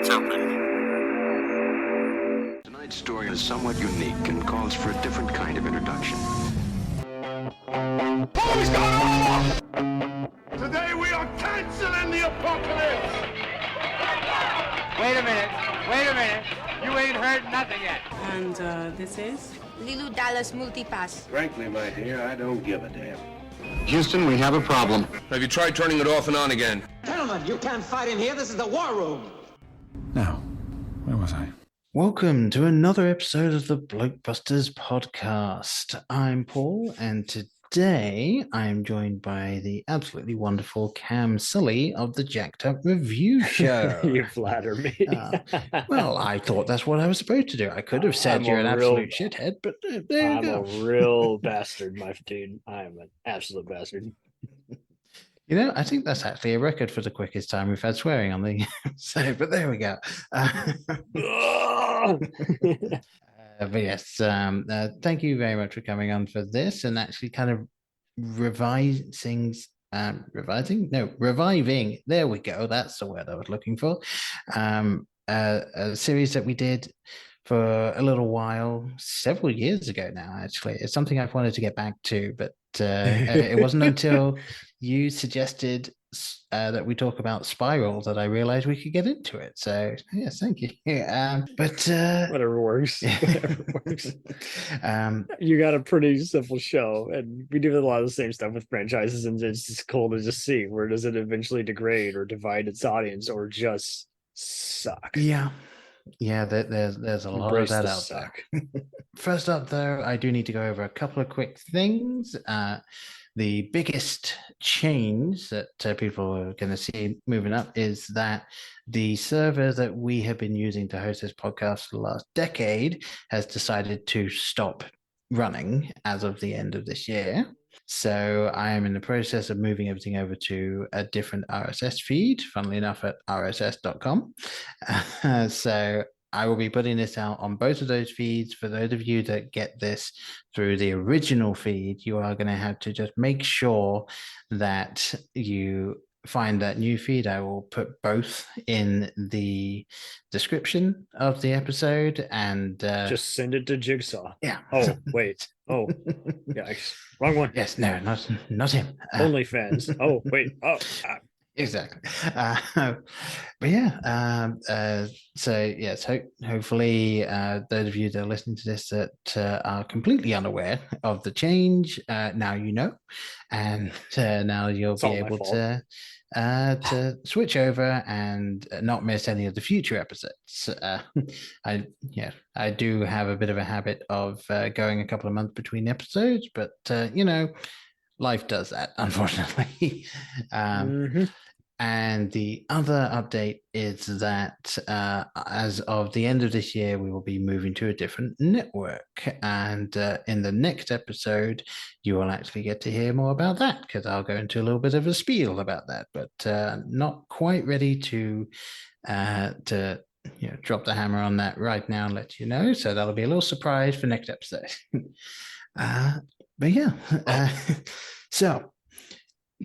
What's open? Tonight's story is somewhat unique and calls for a different kind of introduction. Who's gone off? Today we are canceling the apocalypse! Wait a minute. You ain't heard nothing yet. And this is? Lilu Dallas Multipass. Frankly, my dear, I don't give a damn. Houston, we have a problem. Have you tried turning it off and on again? Gentlemen, you can't fight in here. This is the war room. Now, where was I? Welcome to another episode of the Blokebusters podcast. I'm Paul, and today I'm joined by the absolutely wonderful Cam Sully of the Jacked Up Review Show. You flatter me. Well, I thought that's what I was supposed to do. I could have said you're an absolute shithead, but there you go. I'm a real bastard, my dude. I am an absolute bastard. You know, I think that's actually a record for the quickest time we've had swearing on the episode, but there we go. But yes, thank you very much for coming on for this and actually kind of reviving. There we go. That's the word I was looking for. A series that we did for a little while, several years ago now, actually. It's something I've wanted to get back to, but it wasn't until you suggested that we talk about Spiral that I realized we could get into it. So yes, thank you. Whatever works. Whatever works. You got a pretty simple show, and we do a lot of the same stuff with franchises, and it's just cool to just see where does it eventually degrade or divide its audience or just suck. Yeah, there's a lot of that out there. First up, though, I do need to go over a couple of quick things. The biggest change that people are going to see moving up is that the server that we have been using to host this podcast for the last decade has decided to stop running as of the end of this year. So I am in the process of moving everything over to a different RSS feed, funnily enough, at rss.com. So I will be putting this out on both of those feeds. For those of you that get this through the original feed, you are going to have to just make sure that you find that new feed. I will put both in the description of the episode and just send it to Jigsaw. Yeah. Oh, wait. Oh, yeah. Wrong one. Yes. No, not him. OnlyFans. Oh, wait. Oh, exactly. But yeah, so yes, hopefully those of you that are listening to this that are completely unaware of the change, now you know, and now you'll be able to switch over and not miss any of the future episodes. I do have a bit of a habit of going a couple of months between episodes, but life does that, unfortunately. And the other update is that as of the end of this year, we will be moving to a different network. And in the next episode, you will actually get to hear more about that, because I'll go into a little bit of a spiel about that, but not quite ready to drop the hammer on that right now and let you know. So that'll be a little surprise for next episode. But yeah, so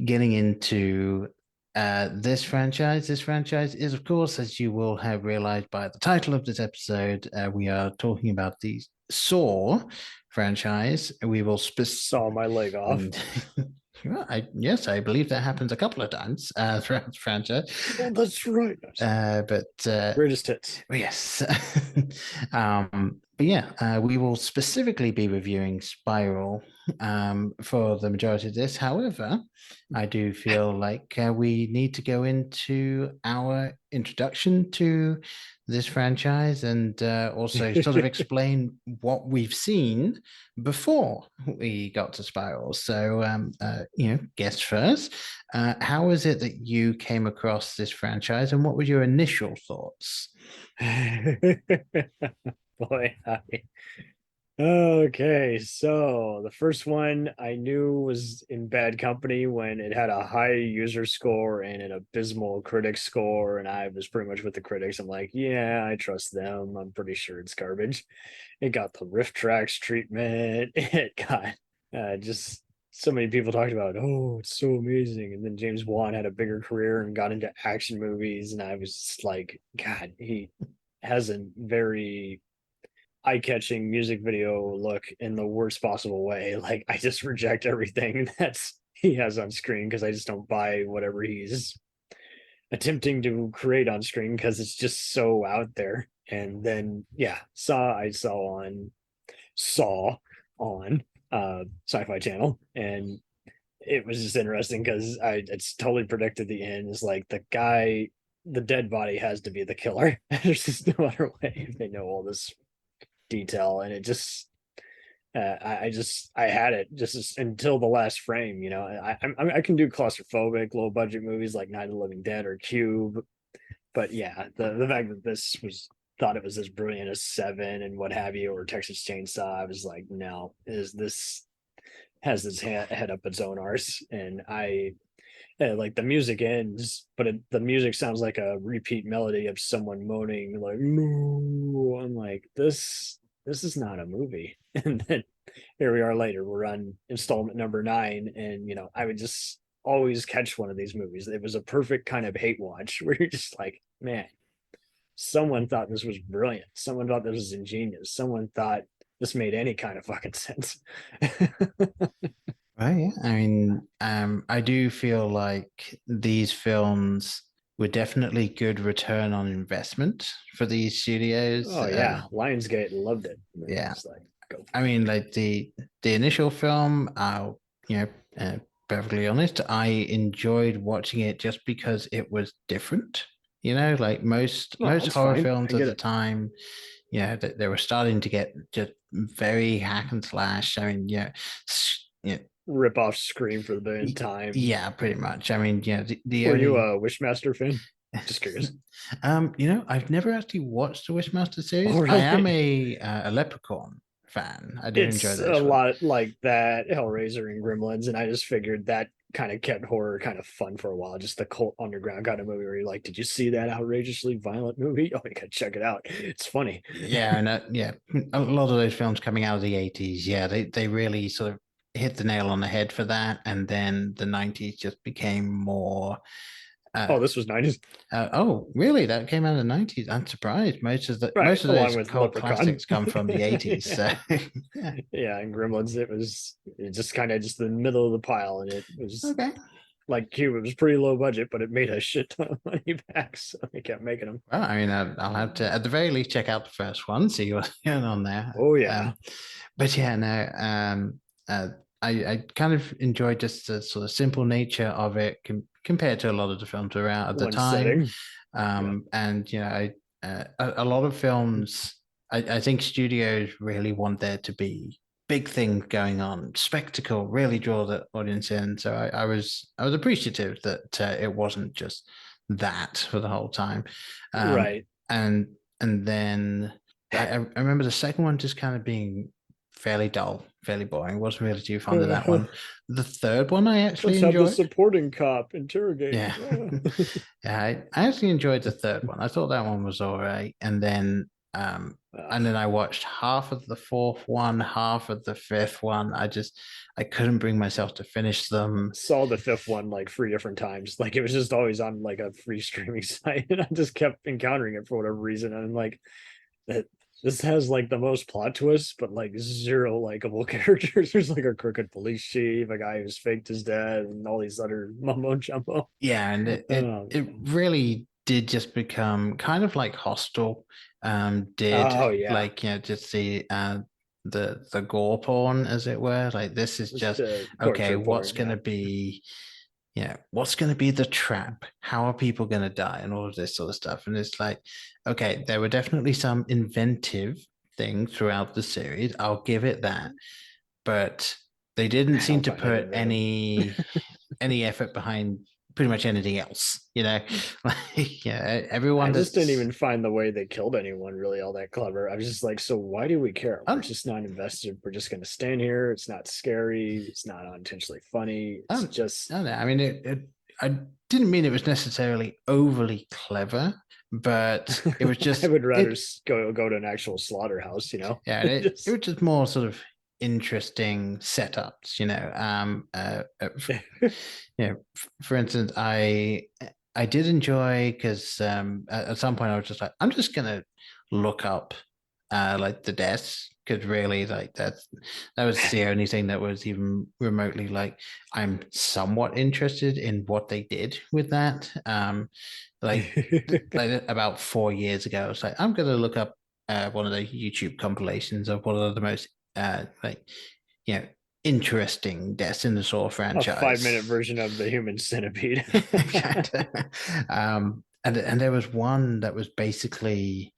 getting into this franchise is, of course, as you will have realized by the title of this episode, we are talking about the Saw franchise. We will saw my leg off. Yes, I believe that happens a couple of times throughout the franchise. Oh, that's right. Greatest hits. Yes. But yeah, we will specifically be reviewing Spiral for the majority of this. However, I do feel like we need to go into our introduction to this franchise and also sort of explain what we've seen before we got to Spiral. So, guess first, how is it that you came across this franchise and what were your initial thoughts? Boy, okay, so the first one I knew was in bad company when it had a high user score and an abysmal critic score, and I was pretty much with the critics. I'm like, yeah, I trust them. I'm pretty sure it's garbage. It got the riff tracks treatment. It got just so many people talked about, oh, it's so amazing. And then James Wan had a bigger career and got into action movies. And I was just like, God, he has a very eye-catching music video look in the worst possible way. Like, I just reject everything that's he has on screen because I just don't buy whatever he's attempting to create on screen because it's just so out there. And then I saw on Sci-Fi Channel, and it was just interesting because it's totally predicted the end is like the dead body has to be the killer. There's just no other way if they know all this detail, and it just I had it just until the last frame. You know, I can do claustrophobic low budget movies like Night of the Living Dead or Cube, but yeah, the fact that this was thought it was as brilliant as Seven and what have you, or Texas Chainsaw, I was like, no, this has this head up its own arse. And like the music ends, but the music sounds like a repeat melody of someone moaning like, no. I'm like, this is not a movie. And then here we are later, we're on installment number 9, and I would just always catch one of these movies. It was a perfect kind of hate watch where you're just like, man, someone thought this was brilliant. Someone thought this was ingenious. Someone thought this made any kind of fucking sense. Right. Yeah. I mean, I do feel like these films were definitely good return on investment for these studios. Oh yeah, Lionsgate loved it. Yeah. Like, go. I mean, like the initial film, perfectly honest, I enjoyed watching it just because it was different. Like most horror films at the time, they were starting to get just very hack and slash. I mean, rip off Scream for the billionth time. Yeah, pretty much. I mean, Were you a Wishmaster fan? Just curious. I've never actually watched the Wishmaster series. Oh, really? I am a Leprechaun fan. I do enjoy that. It's a lot like that, Hellraiser and Gremlins, and I just figured that kind of kept horror kind of fun for a while. Just the cult underground kind of movie where you're like, did you see that outrageously violent movie? Oh, you gotta check it out. It's funny. Yeah, and a lot of those films coming out of the 80s, they really sort of hit the nail on the head for that, and then the 90s just became more. This was 90s. Oh, really? That came out in the 90s. I'm surprised. Most of those cult classics come from the 80s. So. Yeah, and Gremlins, it just kind of just the middle of the pile, and it was okay. Like Cube, it was pretty low budget, but it made a shit ton of money back, so they kept making them. Well, I mean, I'll have to at the very least check out the first one, see what's going on there. Oh yeah, but yeah, no. I kind of enjoyed just the sort of simple nature of it compared to a lot of the films were out at the time. And a lot of films, I think studios really want there to be big things going on, spectacle, really draw the audience in. So I was appreciative that it wasn't just that for the whole time. Right. And then I remember the second one just kind of being fairly dull, fairly boring. Wasn't really too fond of that one. The third one I actually enjoyed. Have the supporting cop interrogate. Yeah, I actually enjoyed the third one. I thought that one was all right. And then I watched half of the fourth one, half of the fifth one. I couldn't bring myself to finish them. Saw the fifth one like 3 different times. Like it was just always on like a free streaming site, and I just kept encountering it for whatever reason. And I'm like, this has like the most plot twists, but like 0 likable characters. There's like a crooked police chief, a guy who's faked his death, and all these other mumbo jumbo. Yeah, and it really did just become kind of like Hostel like just the gore porn, as it were. Like this is just okay, what's going to be what's going to be the trap? How are people going to die? And all of this sort of stuff. And it's like, okay, there were definitely some inventive things throughout the series. I'll give it that. But they didn't seem to put any effort behind pretty much anything else, like, everyone. I just didn't even find the way they killed anyone really all that clever. I was just like, so why do we care? We're just not invested. We're just going to stand here. It's not scary. It's not unintentionally funny. It's just. I mean, I didn't mean it was necessarily overly clever, but it was just. I would rather go to an actual slaughterhouse, Yeah, it was just more sort of interesting setups. For instance, I did enjoy because at some point I was just like, I'm just gonna look up like the deaths, because really like that was the only thing that was even remotely like I'm somewhat interested in what they did with that. Like about 4 years ago, I was like, I'm gonna look up one of the YouTube compilations of one of the most interesting deaths in the Saw franchise. A 5-minute version of the Human Centipede. And there was one that was basically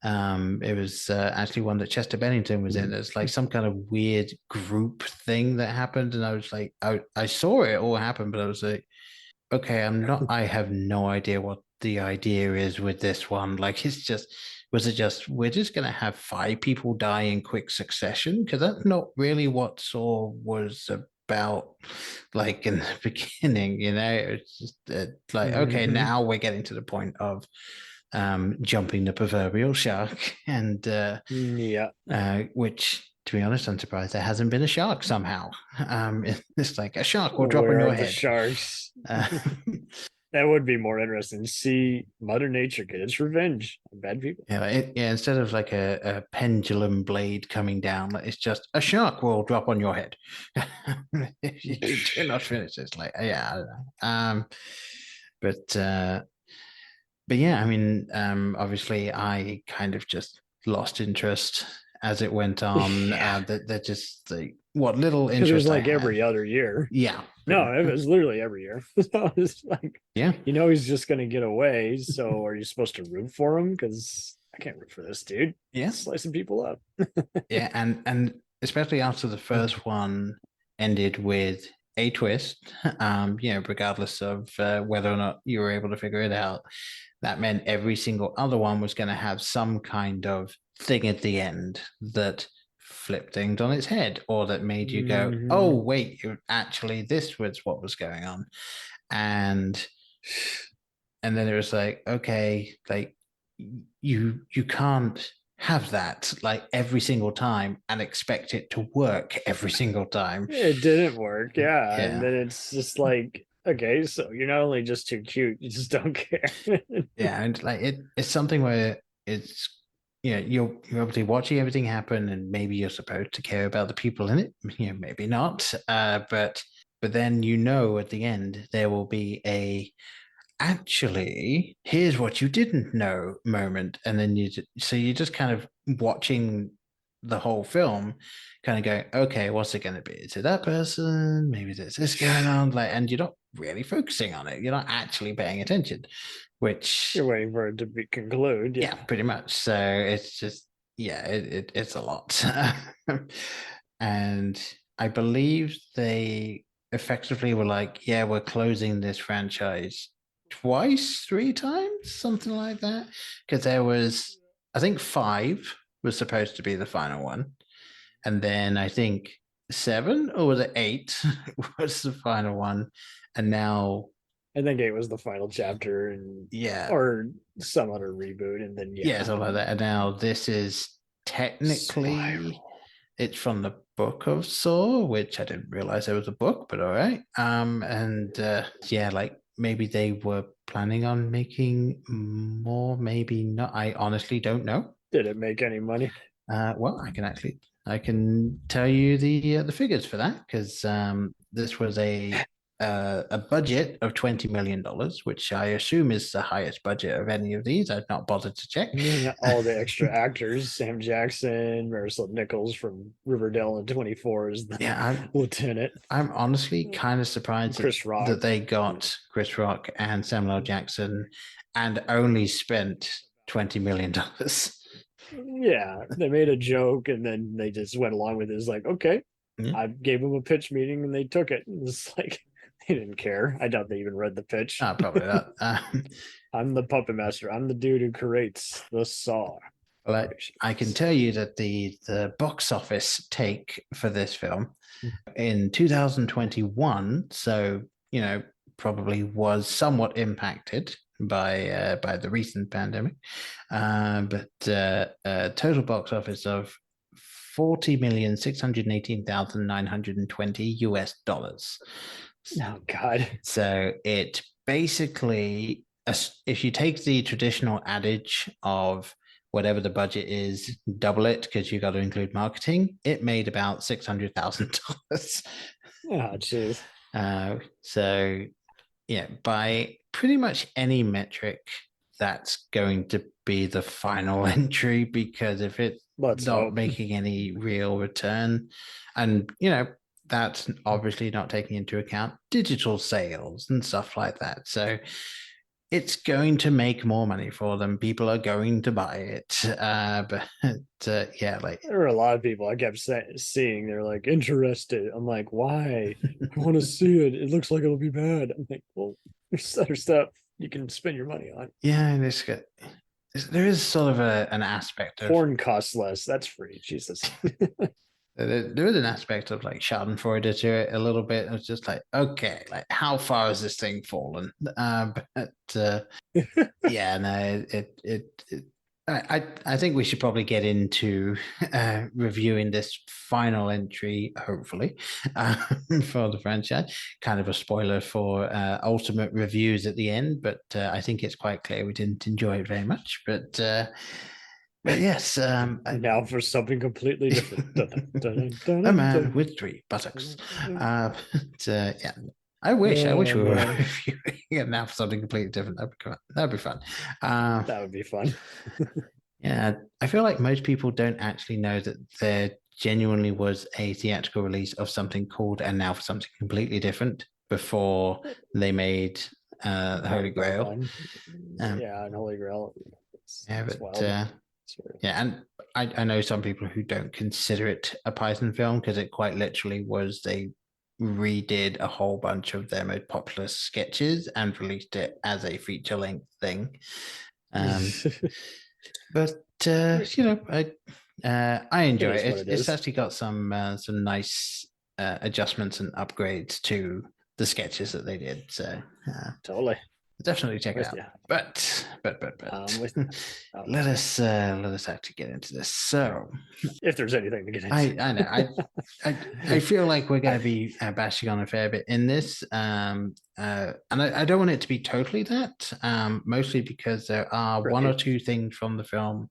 it was actually one that Chester Bennington was in. It's like some kind of weird group thing that happened, and I was like, I saw it all happen, but I was like, okay, I have no idea what the idea is with this one. Like, was it just we're just gonna have 5 people die in quick succession? Because that's not really what Saw was about, like in the beginning. It's just like, okay, now we're getting to the point of jumping the proverbial shark, and which, to be honest, I'm surprised there hasn't been a shark somehow. It's like a shark will drop on your head. Sharks. That would be more interesting. See Mother Nature get its revenge on bad people. Instead of like a pendulum blade coming down, it's just a shark will drop on your head. If you do not finish, it's like, I don't know. But yeah, I mean, obviously, I kind of just lost interest as it went on. They're just like what little interest. It was like every other year. Yeah. No, it was literally every year. So it's like, he's just going to get away. So are you supposed to root for him? Because I can't root for this dude. Yeah, slicing people up. Yeah, and especially after the first one ended with a twist, regardless of whether or not you were able to figure it out, that meant every single other one was going to have some kind of thing at the end that flipped things on its head, or that made you go, oh wait, actually this was what was going on. And then it was like, okay, like you can't have that like every single time and expect it to work every single time. It didn't work. And then it's just like, okay, so you're not only just too cute, you just don't care. And like it's something where it's you're obviously watching everything happen, and maybe you're supposed to care about the people in it, maybe not, but then at the end there will be a actually here's what you didn't know moment, and then you're just kind of watching the whole film, kind of going, okay, what's it going to be? Is it that person? Maybe there's this going on, like, and you're not really focusing on it. You're not actually paying attention, which you're waiting for it to conclude. Yeah, pretty much. So it's just it's a lot. And I believe they effectively were like, yeah, we're closing this franchise twice, 3 times, something like that, because there was, I think 5 was supposed to be the final one, and then I think 7 or was it 8 was the final one, and now I think 8 was the final chapter, and or some other reboot, and then something like that. And now this is technically it's from the book of Saw, which I didn't realize there was a book, but all right. Like maybe they were planning on making more, maybe not. I honestly don't know. Did it make any money? Well, I can tell you the figures for that, because this was a budget of $20 million, which I assume is the highest budget of any of these. I've not bothered to check. All the extra actors, Sam Jackson, Marisol Nichols from Riverdale and 24 is the lieutenant. I'm honestly kind of surprised that they got Chris Rock and Samuel L. Jackson and only spent $20 million. Yeah, they made a joke and then they just went along with it. It's like, okay, I gave them a pitch meeting and they took it. It's like, they didn't care. I doubt they even read the pitch. Probably not. I'm the puppet master. I'm the dude who creates the Saw. Well, I can tell you that the box office take for this film in 2021, so probably was somewhat impacted by the recent pandemic, but total box office of $40,618,920 Oh God. So it basically, if you take the traditional adage of whatever the budget is, double it because you got to include marketing, it made about $600,000. Oh jeez. So yeah, by pretty much any metric, that's going to be the final entry, because if it's not making any real return, and that's obviously not taking into account digital sales and stuff like that. So it's going to make more money for them. People are going to buy it. But yeah, like there were a lot of people I kept seeing. They're like interested. I'm like, why? I want to see it. It looks like it'll be bad. I'm like, well, there's other stuff you can spend your money on. Yeah, and there is sort of an aspect of porn costs less. That's free. Jesus. There is an aspect of like Schadenfreude to it a little bit. It's just like, okay, like how far has this thing fallen? Yeah, no, I think we should probably get into reviewing this final entry, hopefully, for the franchise. Kind of a spoiler for ultimate reviews at the end, but I think it's quite clear we didn't enjoy it very much. But yes, now for something completely different. A man with 3 buttocks. Yeah, I wish we were reviewing it now for something completely different. That'd be fun. That would be fun. Yeah, I feel like most people don't actually know that there genuinely was a theatrical release of something called And Now for Something Completely Different before they made Holy Grail. And Holy Grail. Yeah, and I know some people who don't consider it a Python film because it quite literally was they redid a whole bunch of their most popular sketches and released it as a feature-length thing. But I enjoy it. It's actually got some nice adjustments and upgrades to the sketches that they did. So totally. Definitely check it out. Yeah. But let us actually get into this. So, if there's anything to get into, I know I feel like we're going to be bashing on a fair bit in this, and I don't want it to be totally that. Mostly because there are one or two things from the film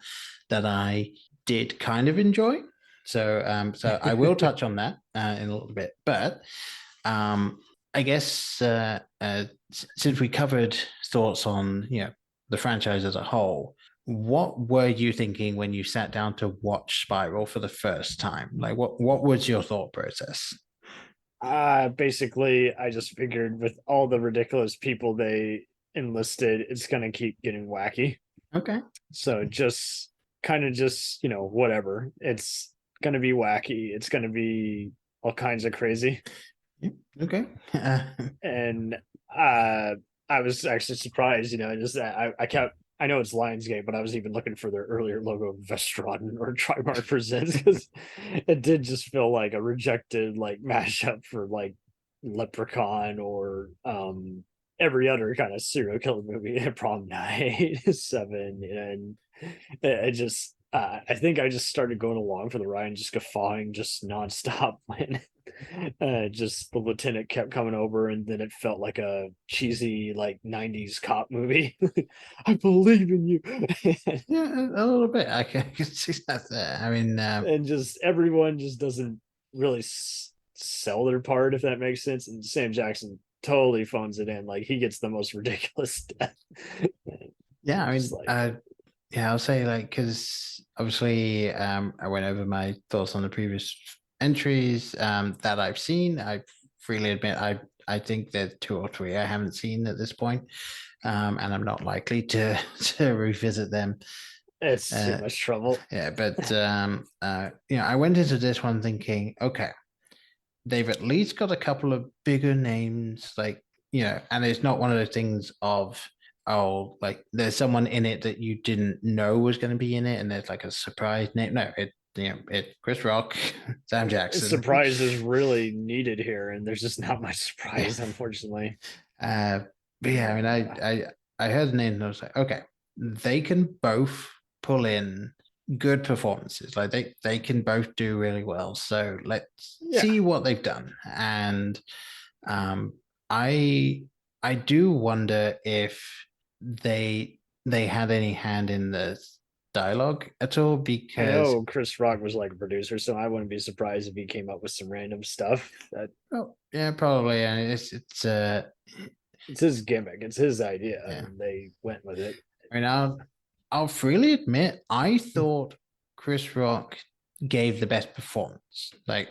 that I did kind of enjoy. So I will touch on that in a little bit, but I guess since we covered thoughts on the franchise as a whole, what were you thinking when you sat down to watch Spiral for the first time? Like, what was your thought process? Basically, I just figured with all the ridiculous people they enlisted, it's gonna keep getting wacky. Okay. So just whatever. It's gonna be wacky. It's gonna be all kinds of crazy. Okay. And I was actually surprised, I know it's Lionsgate, but I was even looking for their earlier logo, Vestron or Trimark Presents, because it did just feel like a rejected mashup for Leprechaun or every other kind of serial killer movie, Prom Night, 7, and it just I think I just started going along for the ride and just guffawing just nonstop when just the lieutenant kept coming over, and then it felt like a cheesy 90s cop movie. I believe in you. Yeah, a little bit. I can see that there. I mean, and just everyone just doesn't really sell their part, if that makes sense. And Sam Jackson totally phones it in. He gets the most ridiculous death. Yeah, I mean, I'll say because obviously I went over my thoughts on the previous entries that I've seen. I freely admit I think there's 2 or 3 I haven't seen at this point, and I'm not likely to revisit them. It's too much trouble. Yeah, but I went into this one thinking, okay, they've at least got a couple of bigger names, and it's not one of those things of there's someone in it that you didn't know was going to be in it, and there's a surprise name. No, it's Chris Rock, Sam Jackson. Surprise is really needed here, and there's just not much surprise, unfortunately. But yeah, I mean, I heard the name and I was like, okay, they can both pull in good performances. Like they can both do really well. So let's see what they've done. And I do wonder if they had any hand in the dialogue at all, because I know Chris Rock was like a producer, so I wouldn't be surprised if he came up with some random stuff. Yeah, probably. And it's his gimmick, it's his idea, and they went with it. I mean, I'll freely admit, I thought Chris Rock gave the best performance. Like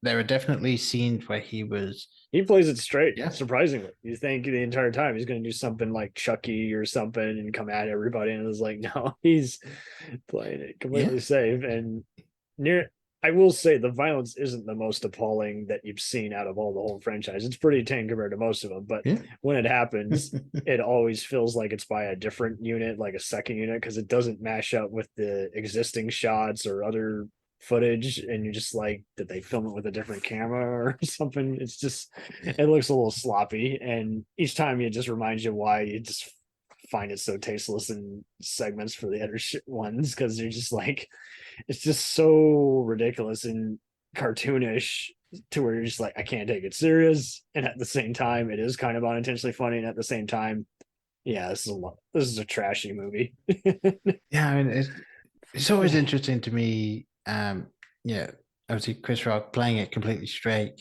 there are definitely scenes where he plays it straight. Yeah, surprisingly, you think the entire time he's going to do something like Chucky or something and come at everybody, and it's like, no, he's playing it completely safe. And I will say the violence isn't the most appalling that you've seen out of all the whole franchise. It's pretty tame compared to most of them, but when it happens, it always feels like it's by a different unit, like a second unit, because it doesn't mash up with the existing shots or other footage, and you're just like, did they film it with a different camera or something? It's just, it looks a little sloppy, and each time it just reminds you why you just find it so tasteless in segments for the other ones, because you're just like, it's just so ridiculous and cartoonish to where you're just like, I can't take it serious, and at the same time it is kind of unintentionally funny, and at the same time, this is a trashy movie. I mean, it's always interesting to me. Obviously Chris Rock playing it completely straight.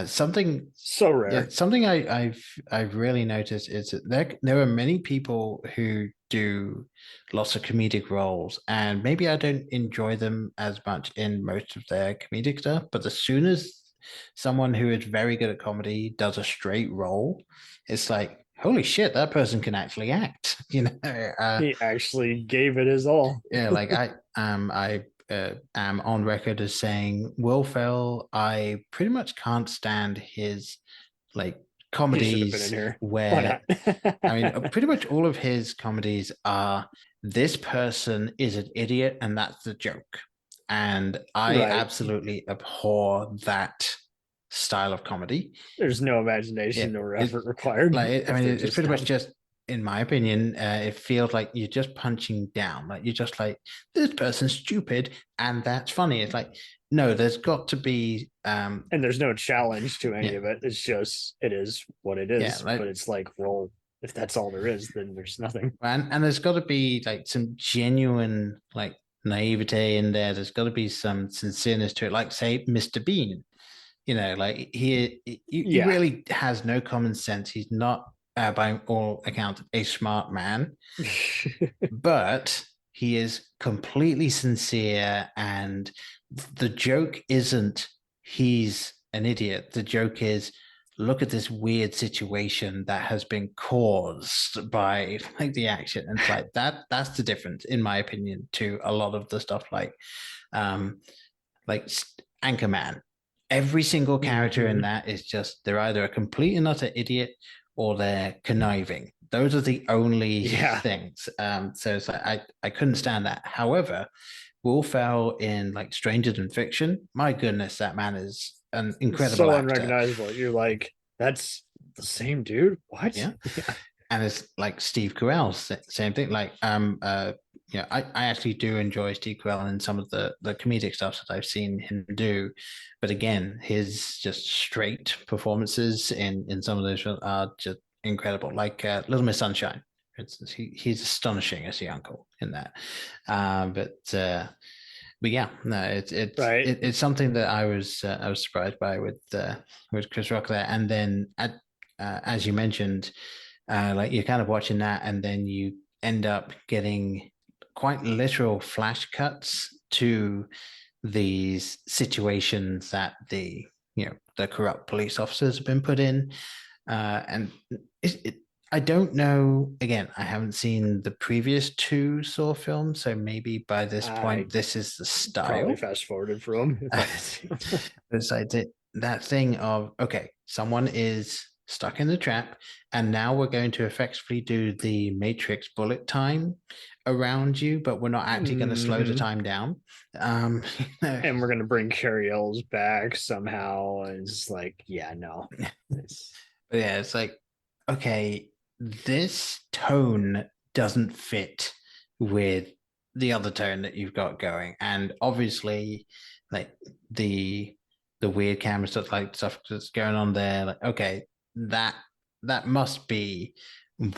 Something so rare. Something I've really noticed is that there are many people who do lots of comedic roles, and maybe I don't enjoy them as much in most of their comedic stuff. But as soon as someone who is very good at comedy does a straight role, it's like, holy shit, that person can actually act. He actually gave it his all. Like I am on record as saying Will Ferrell, I pretty much can't stand his like comedies where I mean pretty much all of his comedies are, this person is an idiot and that's the joke, and I absolutely abhor that style of comedy. There's no imagination or effort required. It's pretty much just, in my opinion, it feels like you're just punching down. Like you're just like, this person's stupid and that's funny. It's like, no, there's got to be and there's no challenge to any of it. It's just, it is what it is. But it's like, well, if that's all there is, then there's nothing. And there's got to be like some genuine like naivete in there. There's got to be some sincereness to it. Like say Mr. Bean, like he really has no common sense. He's not by all accounts a smart man, but he is completely sincere, and the joke isn't he's an idiot. The joke is, look at this weird situation that has been caused by like the action. And it's like that's the difference, in my opinion, to a lot of the stuff like Anchorman. Every single character in that is just, they're either a complete and utter idiot or they're conniving. Those are the only things. So it's like, I couldn't stand that. However, Will Ferrell in like Stranger Than Fiction, my goodness, that man is an incredible actor. Unrecognizable. You're like, that's the same dude? What? Yeah. And it's like Steve Carell, same thing. Like I actually do enjoy Steve Carell in some of the comedic stuff that I've seen him do, but again, his just straight performances in some of those are just incredible. Like Little Miss Sunshine, for instance, he's astonishing as the uncle in that. But yeah, no, it's something that I was surprised by with Chris Rock there, and then as you mentioned, like you're kind of watching that, and then you end up getting quite literal flash cuts to these situations that the corrupt police officers have been put in, and I don't know. Again, I haven't seen the previous two Saw films, so maybe by this point, this is the style. Probably fast forwarded from. It's like that thing of, okay, someone is stuck in the trap, and now we're going to effectively do the Matrix bullet time around you, but we're not actually going to slow the time down. And we're going to bring Carrie Ells back somehow. And it's like, no. But yeah, it's like, okay, this tone doesn't fit with the other tone that you've got going, and obviously, like the weird camera stuff, like stuff that's going on there. Like, okay, that must be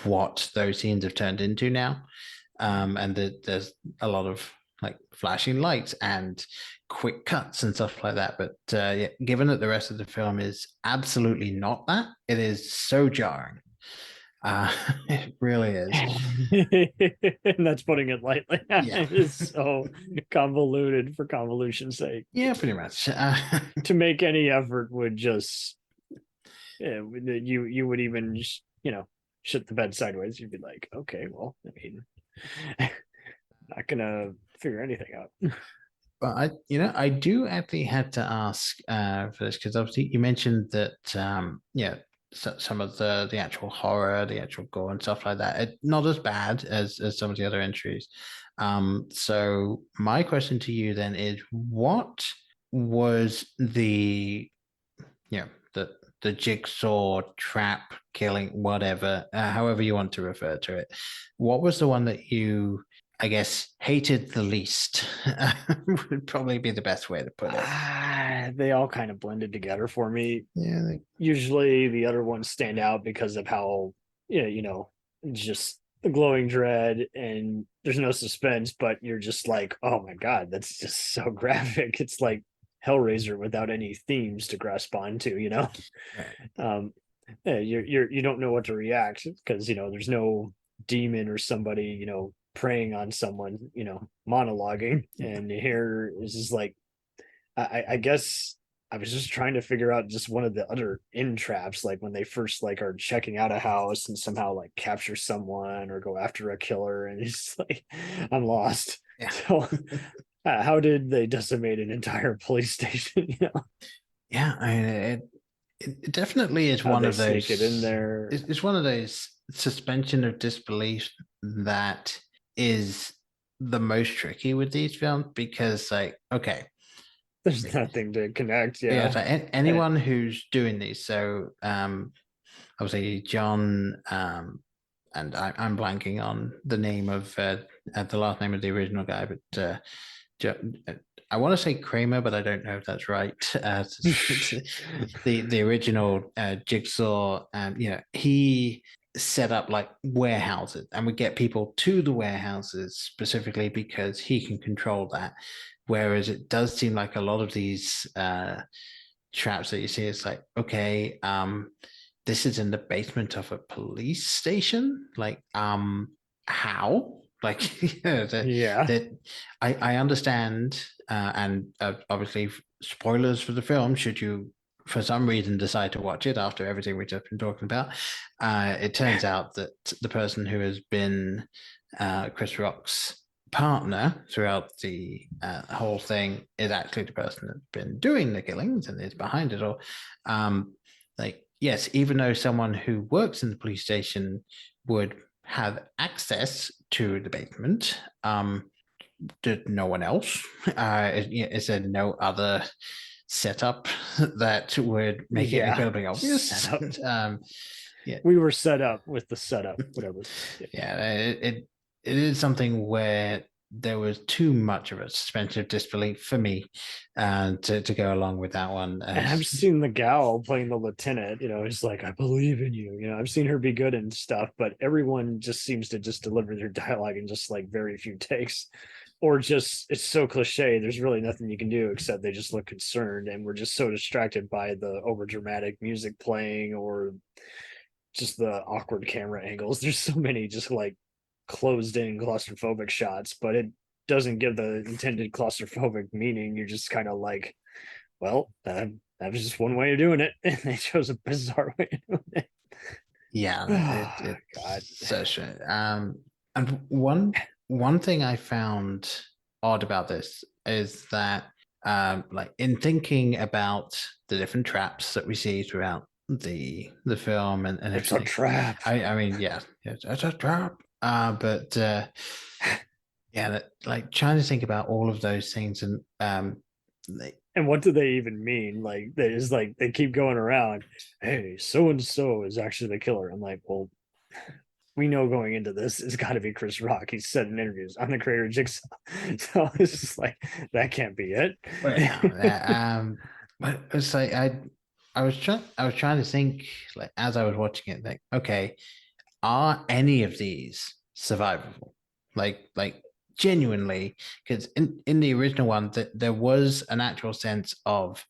what those scenes have turned into now. And there's a lot of like flashing lights and quick cuts and stuff like that. But yeah, given that the rest of the film is absolutely not that, it is so jarring. It really is. And that's putting it lightly. Yeah. It is so convoluted for convolution's sake. Yeah, pretty much. To make any effort would just, you would even just, shit the bed sideways. You'd be like, okay, well, I mean, not gonna figure anything out. But I do actually have to ask for this, because obviously you mentioned that some of the actual horror, the actual gore and stuff like that, not as bad as some of the other entries. So my question to you then is, what was the jigsaw trap killing, whatever, however you want to refer to it, what was the one that you, I guess, hated the least? Would probably be the best way to put it. They all kind of blended together for me. Yeah. Usually the other ones stand out because of how, just the glowing dread, and there's no suspense, but you're just like, oh my God, that's just so graphic. It's like Hellraiser without any themes to grasp onto, you don't know what to react, because there's no demon or somebody preying on someone, monologuing. And here is just like, I guess I was just trying to figure out just one of the other end traps, like when they first like are checking out a house and somehow like capture someone or go after a killer, and it's like, I'm lost. Yeah. So how did they decimate an entire police station? Yeah, I mean, it definitely is one of those. Sneak it in there. It's one of those suspension of disbelief that is the most tricky with these films, because, like, okay, there's nothing to connect. Yeah, it's like anyone who's doing these. So, obviously, John, and I'm blanking on the name of the last name of the original guy, but I want to say Kramer, but I don't know if that's right. The original Jigsaw, he set up like warehouses and would get people to the warehouses specifically because he can control that. Whereas it does seem like a lot of these traps that you see, it's like, okay, this is in the basement of a police station. Like, how? Like, that I understand, and obviously spoilers for the film, should you for some reason decide to watch it after everything we've just been talking about. It turns out that the person who has been Chris Rock's partner throughout the whole thing is actually the person that's been doing the killings and is behind it all. Like, yes, even though someone who works in the police station would have access to the basement, did no one else? Is there no other setup that would make it incredibly obvious? We were set up with the setup, whatever. It is something where there was too much of a suspension of disbelief for me to go along with that one. And I've seen the gal playing the lieutenant, it's like, I believe in you. I've seen her be good and stuff, but everyone just seems to just deliver their dialogue in just like very few takes, or just, it's so cliche. There's really nothing you can do except they just look concerned, and we're just so distracted by the over dramatic music playing or just the awkward camera angles. There's so many just like closed in claustrophobic shots, but it doesn't give the intended claustrophobic meaning. You're just kind of like, well, that was just one way of doing it, and they chose a bizarre way of doing it. Yeah, God, so strange. And one thing I found odd about this is that, like, in thinking about the different traps that we see throughout the film, and it's a trap. I mean, it's a trap. But like trying to think about all of those things, and what do they even mean? Like, they keep going around, hey, so and so is actually the killer. I'm like, well, we know going into this, it's got to be Chris Rock. He's said in interviews, I'm the creator of Jigsaw. So it's just like, that can't be it. But it's like I was trying to think, like, as I was watching it, like, okay, are any of these survivable? Like genuinely, because in the original one, that there was an actual sense of,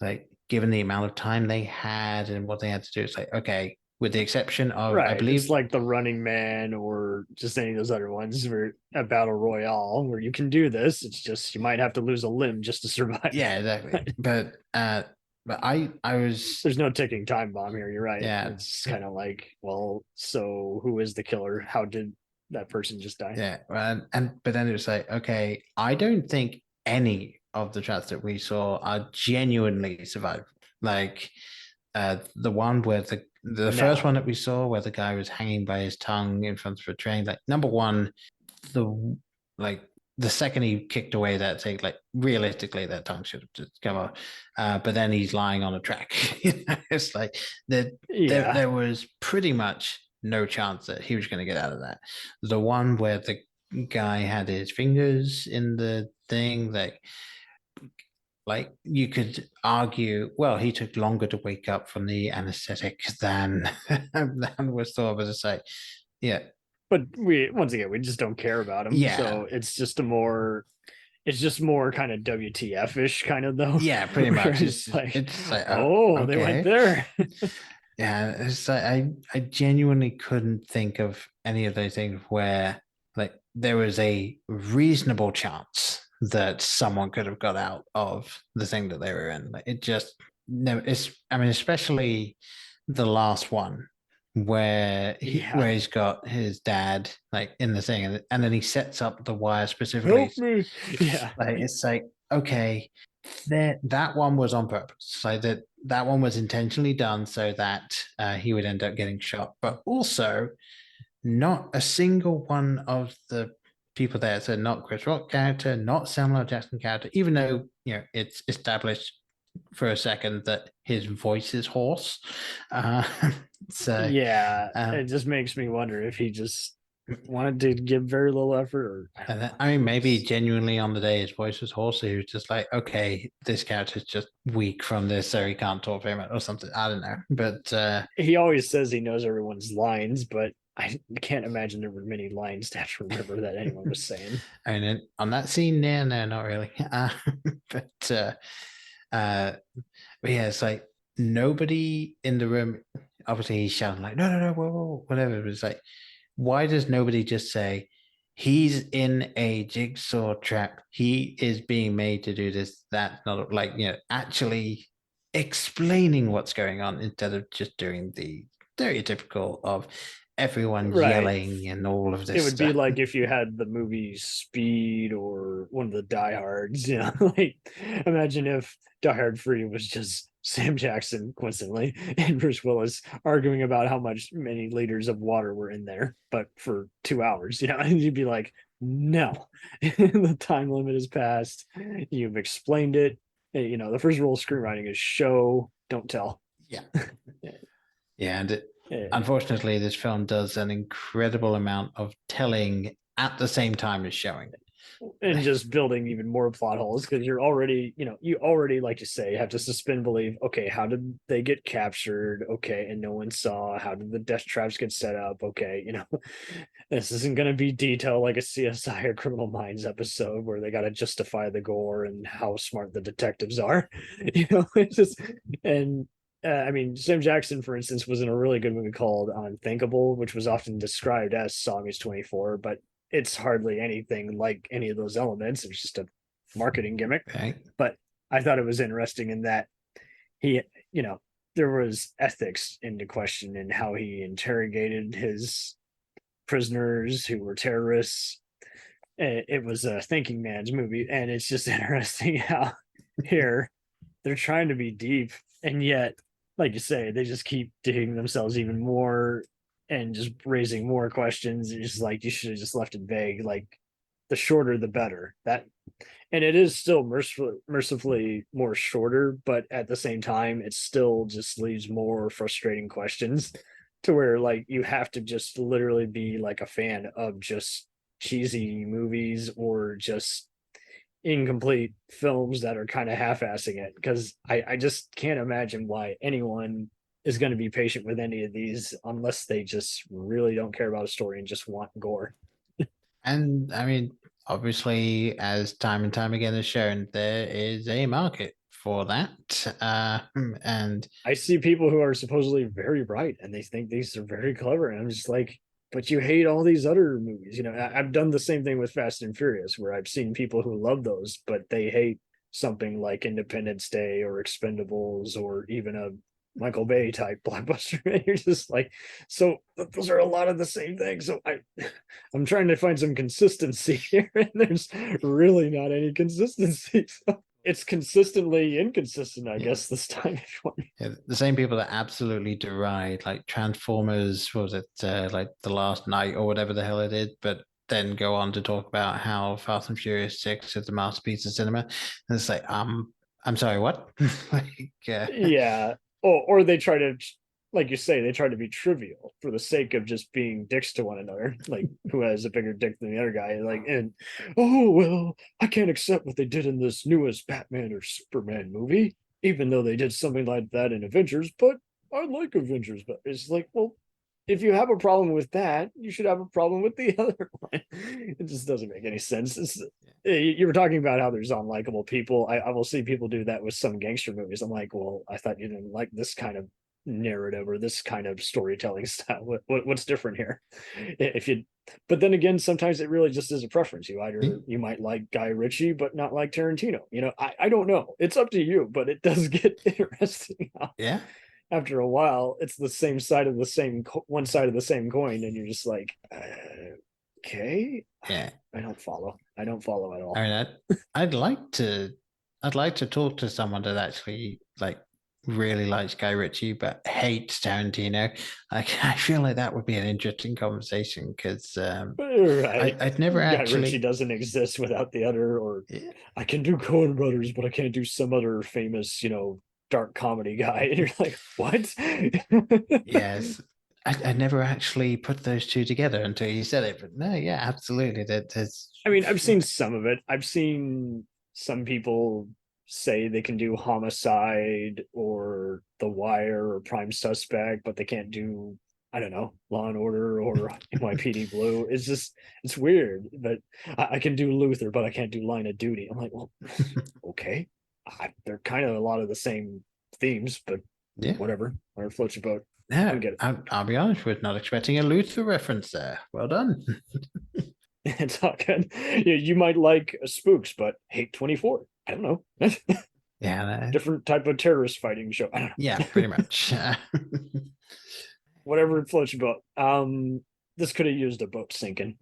like, given the amount of time they had and what they had to do, it's like, okay, with the exception of, Right, I believe, it's like the Running Man or just any of those other ones where a battle royale where you can do this. It's just you might have to lose a limb just to survive. yeah, exactly. But I was, There's no ticking time bomb here. You're right. Yeah. It's kind of like, well, so who is the killer? How did that person just die? yeah, but then it was like, okay, I don't think any of the traps that we saw are genuinely survivable. Like the one where the first one that we saw where the guy was hanging by his tongue in front of a train, like, number one, the second he kicked away that thing, like, realistically that tongue should have just come off. But then he's lying on a track. It's like there was pretty much no chance that he was going to get out of that. The one where the guy had his fingers in the thing, like you could argue, well, he took longer to wake up from the anesthetic than was thought. But it's like, yeah. But we just don't care about him. Yeah. So it's just more kind of WTF-ish kind of, though. Yeah, pretty much. It's like, oh, they went there. Yeah, it's like I genuinely couldn't think of any of those things where, like, there was a reasonable chance that someone could have got out of the thing that they were in. Like, it just no. Especially the last one where he's got his dad, like, in the thing, and then he sets up the wire specifically. Help me. Yeah, like, it's like, okay, that one was on purpose. Like, that one was intentionally done so that he would end up getting shot. But also, not a single one of the people there, so not Chris Rock character, not Samuel L. Jackson character, even though, it's established for a second that his voice is hoarse. So it just makes me wonder if he just wanted to give very little effort, or maybe genuinely on the day his voice was hoarse, so he was just like, okay, this character's just weak from this, so he can't talk very much or something. I don't know. But he always says he knows everyone's lines, but I can't imagine there were many lines to have to remember that anyone was saying. I mean, on that scene there, no, not really. But yeah, it's like nobody in the room. Obviously, he's shouting like, no, whoa, whatever. But it's like, why does nobody just say, he's in a jigsaw trap, he is being made to do this? That's not, like, actually explaining what's going on instead of just doing the stereotypical of everyone yelling and all of this. It would be like if you had the movie Speed or one of the Die Hards, like, imagine if Die Hard 3 was just Sam Jackson, coincidentally, and Bruce Willis arguing about how many liters of water were in there, but for 2 hours, and you'd be like, no, the time limit is passed. You've explained it. The first rule of screenwriting is show, don't tell. Yeah. And unfortunately, this film does an incredible amount of telling at the same time as showing it. And just building even more plot holes, because you're already, you already, like you say, have to suspend belief. Okay, how did they get captured? Okay, and no one saw. How did the death traps get set up? Okay, this isn't going to be detailed like a CSI or Criminal Minds episode where they got to justify the gore and how smart the detectives are. It's just, and Sam Jackson, for instance, was in a really good movie called Unthinkable, which was often described as Saw Meets 24, but it's hardly anything like any of those elements. It's just a marketing gimmick. Right. But I thought it was interesting in that he, there was ethics into question in how he interrogated his prisoners who were terrorists. It was a thinking man's movie, and it's just interesting how here they're trying to be deep, and yet, like you say, they just keep digging themselves even more and just raising more questions. It's just like, you should have just left it vague. Like, the shorter, the better. And it is still mercifully more shorter, but at the same time, it still just leaves more frustrating questions to where like you have to just literally be like a fan of just cheesy movies or just incomplete films that are kind of half-assing it, because I just can't imagine why anyone is going to be patient with any of these unless they just really don't care about a story and just want gore. And I mean, obviously, as time and time again has shown, there is a market for that. And I see people who are supposedly very bright and they think these are very clever, and I'm just like, but you hate all these other movies. You know, I've done the same thing with Fast and Furious, where I've seen people who love those, but they hate something like Independence Day or Expendables or even a Michael Bay type blockbuster. And you're just like, so those are a lot of the same things. So I'm trying to find some consistency here, and there's really not any consistency. So it's consistently inconsistent, I guess, this time. Yeah, the same people that absolutely deride like Transformers, what was it like The Last Night or whatever the hell it is, but then go on to talk about how Fast and Furious 6 is the masterpiece of cinema. And it's like, I'm sorry, what? Like, yeah. Or they try to, like you say, they try to be trivial for the sake of just being dicks to one another. Like, who has a bigger dick than the other guy? Like, and oh well, I can't accept what they did in this newest Batman or Superman movie, even though they did something like that in Avengers. But I like Avengers. But it's like, well, if you have a problem with that, you should have a problem with the other one. It just doesn't make any sense. You were talking about how there's unlikable people. I will see people do that with some gangster movies. I'm like, well, I thought you didn't like this kind of narrative or this kind of storytelling style. What's different here? But then again, sometimes it really just is a preference. You might like Guy Ritchie, but not like Tarantino. You know, I don't know. It's up to you, but it does get interesting. Yeah. After a while, it's the same side of the same one side of the same coin, and you're just like, okay, yeah, I don't follow at all. I mean, I'd like to talk to someone that actually like really likes Guy Ritchie but hates Tarantino. I feel like that would be an interesting conversation, because right. I'd never Guy actually. Ritchie doesn't exist without the other, or yeah. I can do Coen Brothers, but I can't do some other famous, dark comedy guy. And you're like, what? Yes. I never actually put those two together until you said it, but no, yeah, absolutely. I mean, I've seen some of it. I've seen some people say they can do Homicide or The Wire or Prime Suspect, but they can't do, I don't know, Law and Order or NYPD Blue. It's weird. But I can do Luther, but I can't do Line of Duty. I'm like, well, okay. They're kind of a lot of the same themes, but yeah, whatever. Or floats your boat. Yeah, I'll be honest with not expecting a Luther reference there. Well done. It's all good. You might like Spooks, but hate 24. I don't know. Yeah, different type of terrorist fighting show. I don't know. Yeah, pretty much. Whatever floats your boat. This could have used a boat sinking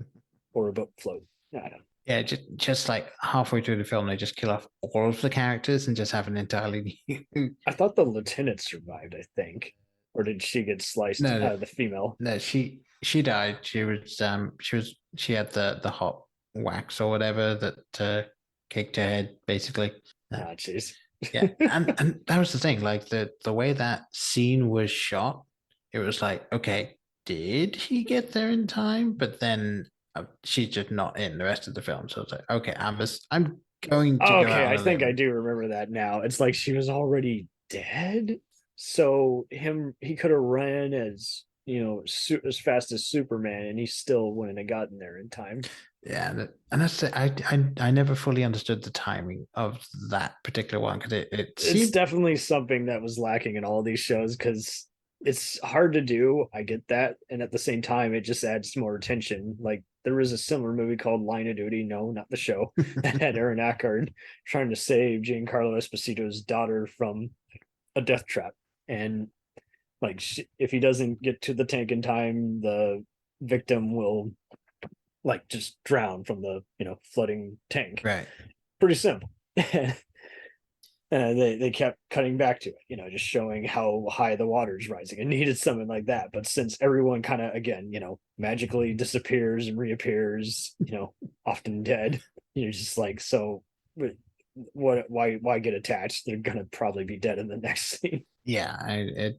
or a boat float. I don't know. Yeah, just like halfway through the film, they just kill off all of the characters and just have an entirely new. I thought the lieutenant survived, I think. Or did she get sliced? No, the female. No, she died. She had the hot wax or whatever that kicked her head, basically. Ah, jeez. Yeah, and that was the thing. Like the way that scene was shot, it was like, okay, did he get there in time? But then she's just not in the rest of the film. So it's like, okay, I'm going to go out I think I do remember that now. It's like she was already dead. So he could have ran as as fast as Superman, and he still wouldn't have gotten there in time. Yeah, and that's it. I never fully understood the timing of that particular one, because it's definitely something that was lacking in all these shows, because it's hard to do. I get that, and at the same time, it just adds more attention. Like there was a similar movie called Line of Duty. No, not the show. That had Aaron Eckhart trying to save Giancarlo Esposito's daughter from a death trap. And like, if he doesn't get to the tank in time, the victim will like just drown from the flooding tank. Right. Pretty simple. And they kept cutting back to it, just showing how high the water is rising. It needed something like that. But since everyone kind of, again, magically disappears and reappears, often dead, you're just like, so why get attached? They're gonna probably be dead in the next scene. Yeah,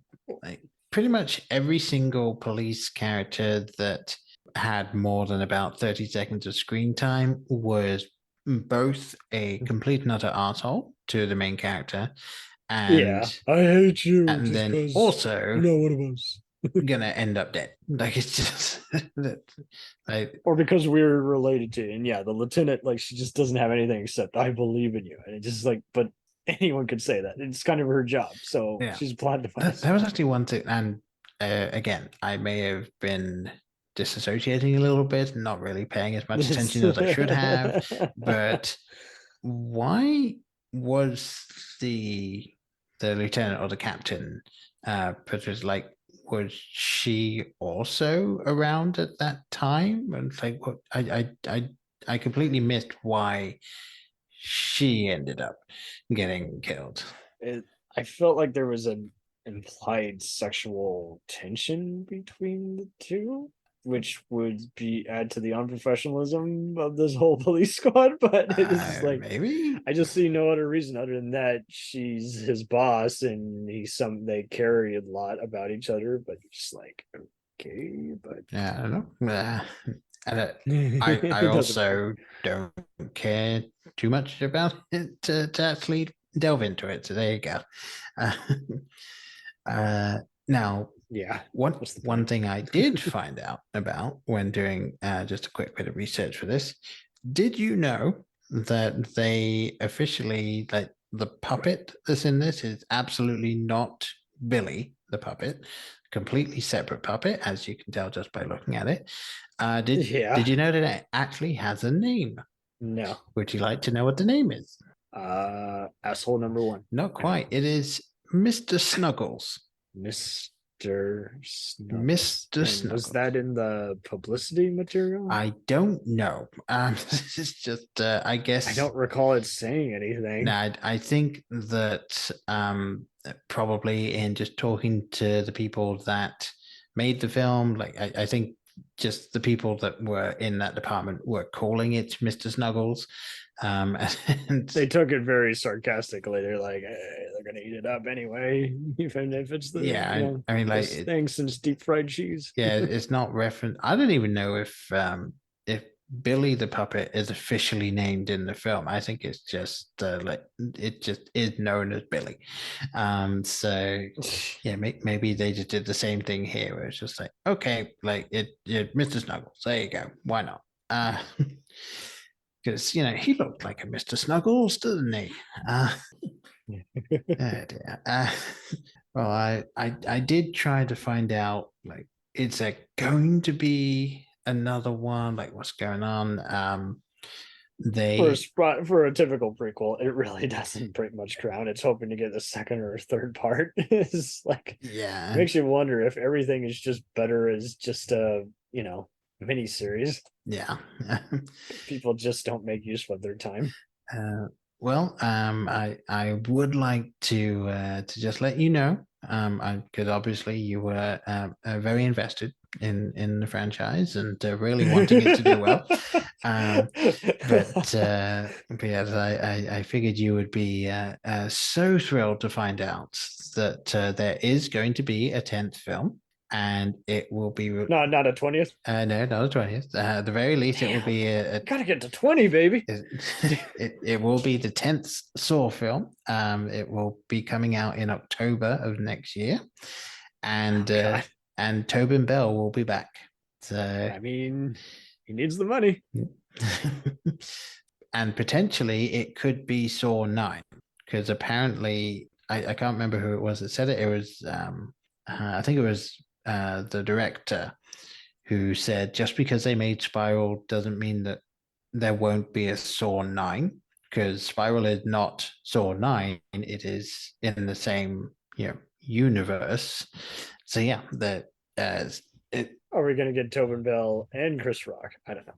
pretty much every single police character that had more than about 30 seconds of screen time was both a complete and utter asshole to the main character, and I hate you, and then also one of us. gonna end up dead. Like, it's just like, or because we're related to, and the lieutenant, like, she just doesn't have anything except I believe in you, and it just like, but anyone could say that. It's kind of her job, so she's a plot device. That was actually one thing, and again, I may have been disassociating a little bit, not really paying as much attention as I should have. But why was the lieutenant or the captain portrayed like? Was she also around at that time? And like, what? I completely missed why she ended up getting killed. I felt like there was an implied sexual tension between the two, which would add to the unprofessionalism of this whole police squad. But it's like, maybe I just see no other reason other than that she's his boss and they carry a lot about each other. But just like, okay, but yeah, I don't know. I also don't care too much about it to actually delve into it. So there you go. Now, one thing I did find out about when doing just a quick bit of research for this, did you know that they officially, like, the puppet that's in this is absolutely not Billy the puppet, completely separate puppet, as you can tell just by looking at it. Did you know that it actually has a name? No. Would you like to know what the name is? Asshole number one. Not quite. It is Mr. Snuggles. Mr. Snuggles. Mr. Snuggles. Was that in the publicity material? I don't know. It's just, I guess. I don't recall it saying anything. No, I think that probably in just talking to the people that made the film, like, I think just the people that were in that department were calling it Mr. Snuggles. And they took it very sarcastically. They're like, hey, they're gonna eat it up anyway, even if it's the I mean, like, thing since deep fried cheese. Yeah, it's not referenced. I don't even know if Billy the puppet is officially named in the film. I think it's just like, it just is known as Billy. So yeah, maybe they just did the same thing here, where it's just like, okay, like it Mr. Snuggles. There you go. Why not? Because he looked like a Mr. Snuggles, doesn't he? Well, I did try to find out, like, is there going to be another one? Like, what's going on? For a typical prequel, it really doesn't break much ground. It's hoping to get the second or third part. It's like, it makes you wonder if everything is just better as just a mini series. Yeah. People just don't make use of their time. Well, I would like to just let you know, because obviously you were very invested in the franchise and really wanting it to do well. But yes, I figured you would be so thrilled to find out that there is going to be a 10th film. And it will be not a 20th. No, not a 20th. At the very least, it will be gotta get to 20, baby. It will be the 10th Saw film. It will be coming out in October of next year, and Tobin Bell will be back. So I mean, he needs the money, and potentially it could be Saw 9, because apparently I can't remember who it was that said it. It was I think it was the director who said, just because they made Spiral doesn't mean that there won't be a Saw 9, because Spiral is not Saw 9. It is in the same universe. So yeah, are we going to get Tobin Bell and Chris Rock? I don't know.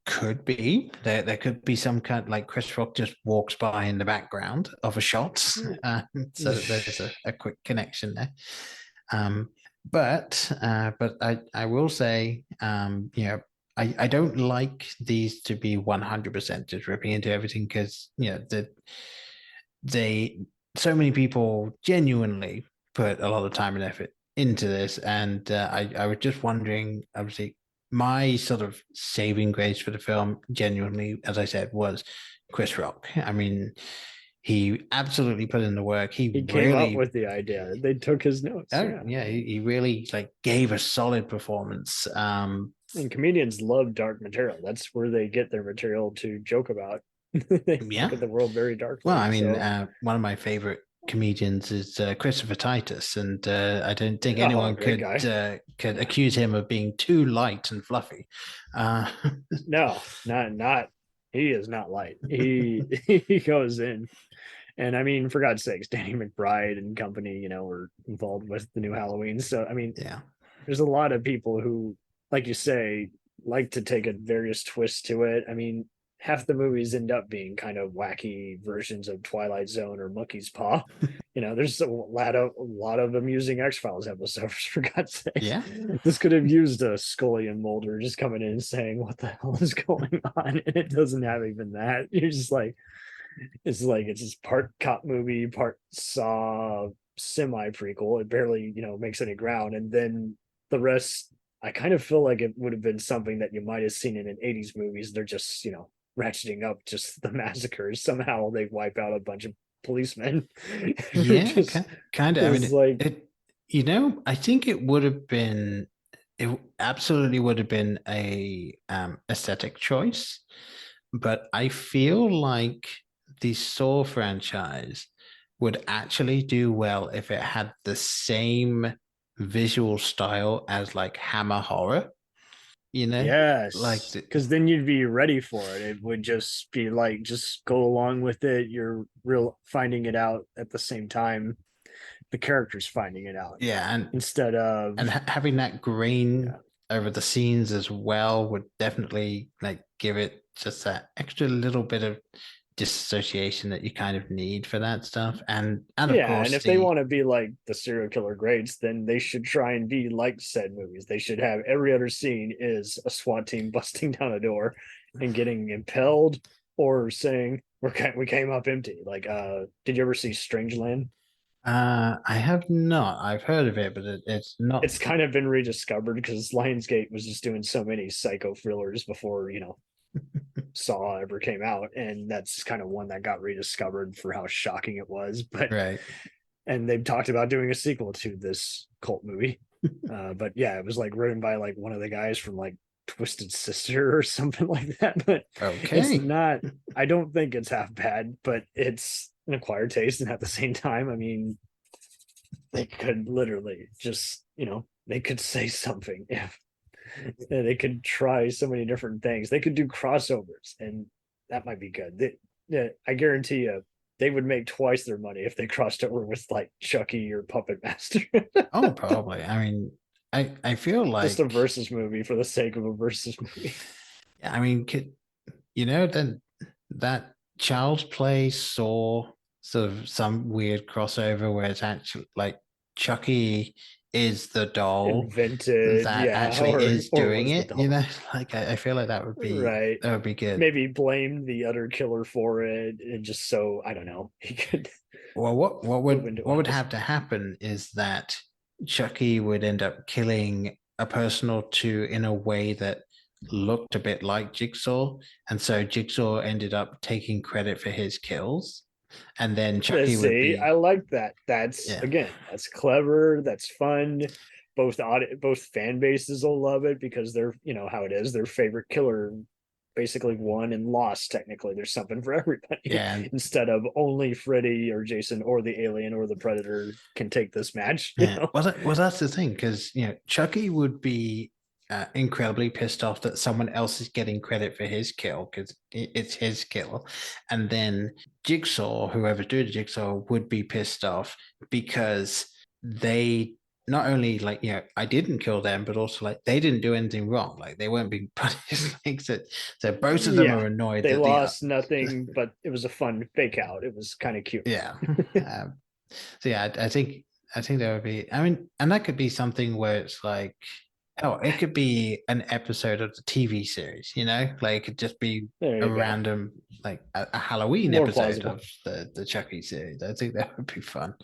Could be. There could be some kind, like Chris Rock just walks by in the background of a shot. So there's a quick connection there. But I will say, I don't like these to be 100% just ripping into everything, because so many people genuinely put a lot of time and effort into this, and I was just wondering, obviously, my sort of saving grace for the film, genuinely, as I said, was Chris Rock. I mean, he absolutely put in the work. He came up with the idea. They took his notes. He really like gave a solid performance. And comedians love dark material. That's where they get their material to joke about. They look at the world very darkly. Well, I mean, one of my favorite comedians is Christopher Titus, and I don't think anyone could accuse him of being too light and fluffy. No, not. He is not light. He goes in, and I mean, for God's sakes, Danny McBride and company, were involved with the new Halloween. So I mean, there's a lot of people who, like you say, like to take a various twist to it. I mean, half the movies end up being kind of wacky versions of Twilight Zone or Monkey's Paw. There's a lot of amusing X-Files episodes, for God's sake. Yeah. This could have used a Scully and Mulder just coming in and saying, what the hell is going on? And it doesn't have even that. You're just like, it's just part cop movie, part Saw semi prequel. It barely, makes any ground. And then the rest, I kind of feel like it would have been something that you might have seen in an 80s movies. They're just, ratcheting up just the massacres. Somehow they wipe out a bunch of policemen. Yeah, kind of. I mean, I think it would have been, it absolutely would have been a aesthetic choice, but I feel like the Saw franchise would actually do well if it had the same visual style as like Hammer horror. Yes, because then you'd be ready for it. It would just be like, just go along with it. You're finding it out at the same time the characters finding it out. Yeah, and instead of having that grain over the scenes as well would definitely like give it just that extra little bit of disassociation that you kind of need for that stuff. And of course, and if they want to be like the serial killer greats, then they should try and be like said movies. They should have every other scene is a SWAT team busting down a door and getting impelled or saying we came up empty. Like, did you ever see Strangeland? I have not. I've heard of it, but it's not. It's kind of been rediscovered because Lionsgate was just doing so many psycho thrillers before Saw ever came out, and that's kind of one that got rediscovered for how shocking it was. But and they've talked about doing a sequel to this cult movie. But yeah, it was like written by like one of the guys from like Twisted Sister or something like that. But it's not, I don't think it's half bad, but it's an acquired taste. And at the same time, I mean, they could literally just, they could say something if they could try so many different things. They could do crossovers, and that might be good. I guarantee you they would make twice their money if they crossed over with like Chucky or Puppet Master. Oh, probably. I mean, I feel like just a versus movie for the sake of a versus movie. I mean, then that Child's Play saw sort of some weird crossover where it's actually like Chucky is the doll invented that actually is doing it. Like I feel like that would be right. That would be good. Maybe blame the other killer for it, and just so I don't know, he could. Well, what would have to happen is that Chucky would end up killing a person or two in a way that looked a bit like Jigsaw, and so Jigsaw ended up taking credit for his kills. And then Chucky would be. I like that. That's again, that's clever. That's fun. Both fan bases will love it because they're, how it is. Their favorite killer basically won and lost. Technically, there's something for everybody. Yeah. Instead of only Freddy or Jason or the alien or the Predator can take this match. Yeah. Well, that's the thing, because Chucky would be incredibly pissed off that someone else is getting credit for his kill because it's his kill, and then Jigsaw, whoever did Jigsaw, would be pissed off because they not only I didn't kill them, but also like they didn't do anything wrong, like they weren't being punished. So both of them are annoyed. They lost nothing, but it was a fun fake out. It was kind of cute. Yeah. So yeah, I think there would be. I mean, and that could be something where it's like. Oh, it could be an episode of the TV series, like it could just be a random, like a Halloween episode of the Chucky series. I think that would be fun.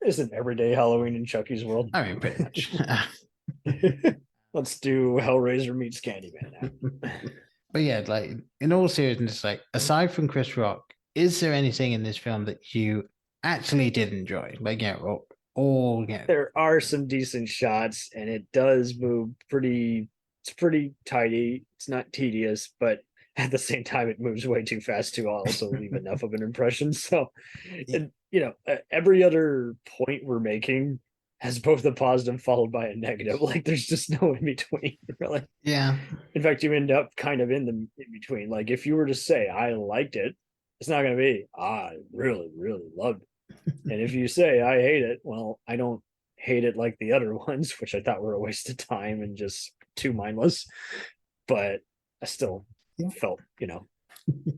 Isn't every day Halloween in Chucky's world? I mean, pretty much. Let's do Hellraiser meets Candyman now. But yeah, like in all seriousness, like aside from Chris Rock, is there anything in this film that you actually did enjoy? Like, There are some decent shots, and it does move pretty. It's pretty tidy. It's not tedious, but at the same time, it moves way too fast to also leave enough of an impression. So, and, every other point we're making has both a positive followed by a negative. Like there's just no in between, really. Yeah. In fact, you end up kind of in the in between. Like if you were to say I liked it, it's not going to be I really, really loved it. And if you say I hate it, well, I don't hate it like the other ones, which I thought were a waste of time and just too mindless. But I still felt,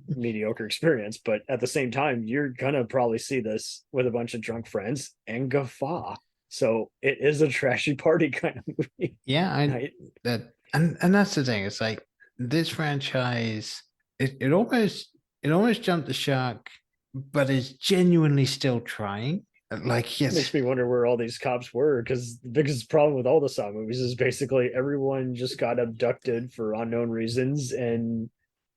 mediocre experience. But at the same time, you're gonna probably see this with a bunch of drunk friends and guffaw. So it is a trashy party kind of movie. Yeah, and that's the thing. It's like this franchise, it almost jumped the shark, but is genuinely still trying. Like, yes, it makes me wonder where all these cops were, because the biggest problem with all the Saw movies is basically everyone just got abducted for unknown reasons and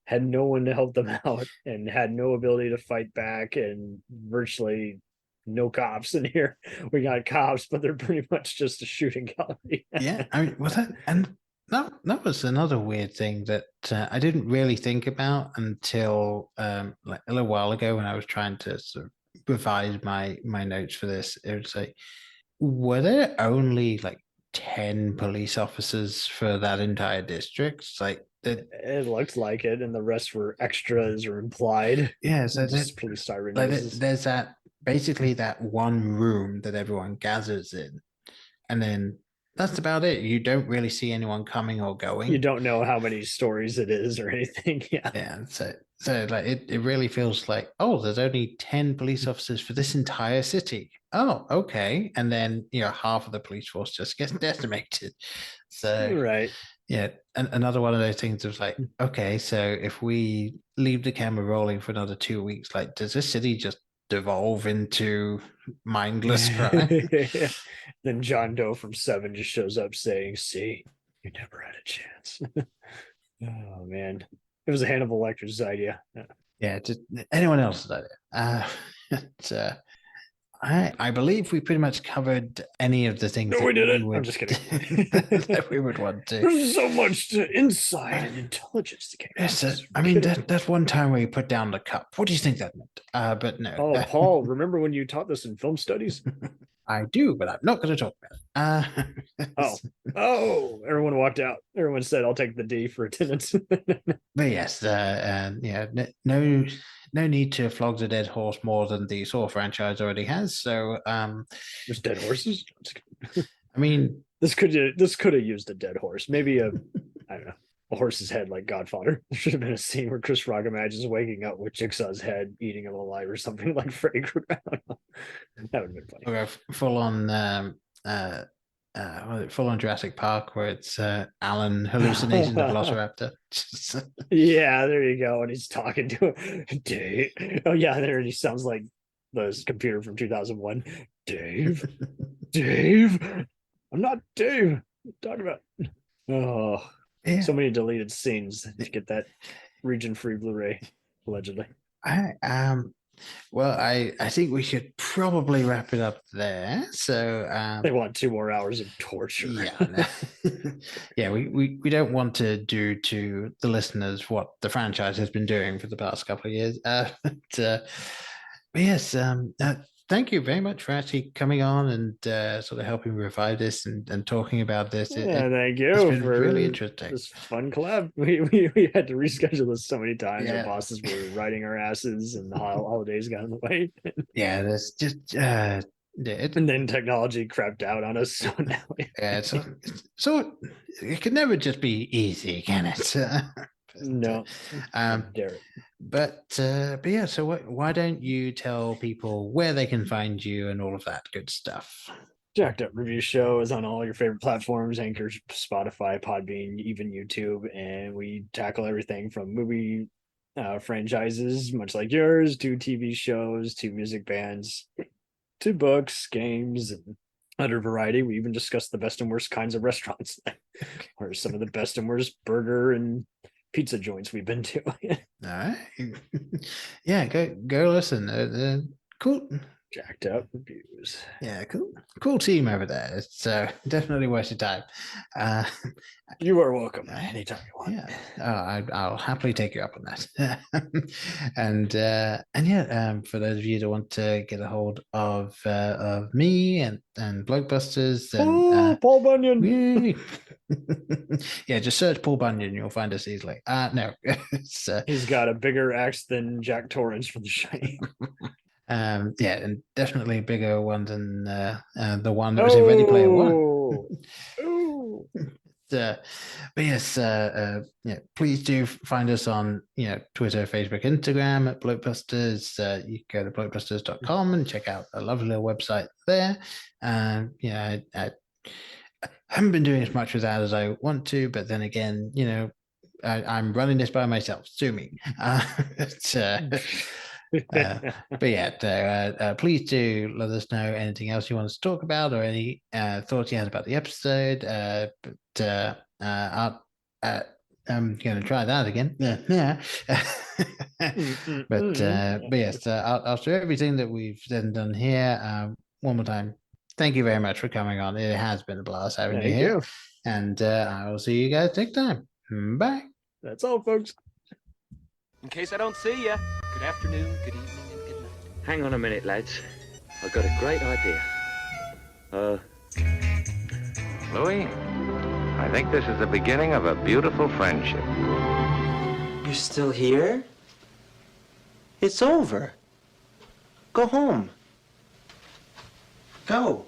had no one to help them out and had no ability to fight back, and virtually no cops in here. We got cops, but they're pretty much just a shooting gallery. Yeah, I mean, that was another weird thing that I didn't really think about until like a little while ago when I was trying to sort of revise my notes for this. It was like, were there only like 10 police officers for that entire district? It's like it looked like it, and the rest were extras or implied. Yeah, so police siren. Like there's that basically that one room that everyone gathers in, and then that's about it. You don't really see anyone coming or going. You don't know how many stories it is or anything. Yeah. So like it really feels like, oh, there's only 10 police officers for this entire city. Oh, okay. And then half of the police force just gets decimated. So right. Yeah. And another one of those things was like, okay, so if we leave the camera rolling for another 2 weeks, like does this city just devolve into mindless crime? Then John Doe from Seven just shows up saying, "See, you never had a chance." Oh man, it was a Hannibal Lecter's idea. Yeah, just anyone else's idea. I believe we pretty much covered any of the things. No, we didn't. I'm just kidding. That we would want to. There's so much insight and intelligence to yes, I mean that one time where you put down the cup. What do you think that meant? But no. Oh, Paul, remember when you taught this in film studies? I do, but I'm not going to talk about it. Oh! Everyone walked out. Everyone said, "I'll take the D for attendance." But yes, no need to flog the dead horse more than the Saw franchise already has. So, there's dead horses. I mean, this could have used a dead horse. Maybe I don't know, a horse's head, like Godfather. There should have been a scene where Chris Rock imagines waking up with Jigsaw's head eating him alive or something, like Freddy Krueger. That would have been funny. Or full on Jurassic Park, where it's Alan hallucinating the Velociraptor. Yeah, there you go. And he's talking to him. Dave. Oh yeah, there he sounds like the computer from 2001. Dave. I'm not Dave. What are you talking about? Oh, yeah. So many deleted scenes to get that region-free Blu-ray, allegedly. Well, I think we should probably wrap it up there. So they want 2 more hours of torture. Yeah, yeah. We don't want to do to the listeners what the franchise has been doing for the past couple of years. But yes, thank you very much for actually coming on and sort of helping revive this and talking about this. Thank you. It's been really interesting. This fun collab. We had to reschedule this so many times. Our bosses were riding our asses, and the holidays got in the way. Yeah, that's just. And then technology crapped out on us. So now so it can never just be easy, can it? No. But yeah, so why don't you tell people where they can find you and all of that good stuff? Jacked Up Review Show is on all your favorite platforms: Anchor, Spotify, Podbean, even YouTube. And we tackle everything from movie franchises, much like yours, to TV shows, to music bands, to books, games, and utter variety. We even discussed the best and worst kinds of restaurants, or some of the best and worst burger and pizza joints we've been to. All right. Yeah, go listen. Cool. Jacked up reviews. Yeah, cool team over there. It's definitely worth your time. You are welcome anytime you want. Yeah, I'll happily take you up on that. and yeah, for those of you that want to get a hold of me and Blokebusters, then Paul Bunyan. Yeah, just search Paul Bunyan, you'll find us easily. No, he's got a bigger axe than Jack Torrance from The Shining. Yeah, and definitely a bigger one than the one that was in Ready Player One. But yes, yeah, please do find us on Twitter, Facebook, Instagram at Blokebusters. You can go to blokebusters.com and check out a lovely little website there. Yeah, I haven't been doing as much with that as I want to, but then again, I'm running this by myself. Sue me. But yeah, please do let us know anything else you want us to talk about or any thoughts you had about the episode. I'm going to try that again. Yeah. But yes, after everything that we've done here, one more time, thank you very much for coming on. It has been a blast having you here. And I will see you guys next time. Bye. That's all, folks. In case I don't see ya, good afternoon, good evening, and good night. Hang on a minute, lads. I've got a great idea. Louis, I think this is the beginning of a beautiful friendship. You're still here? It's over. Go home. Go.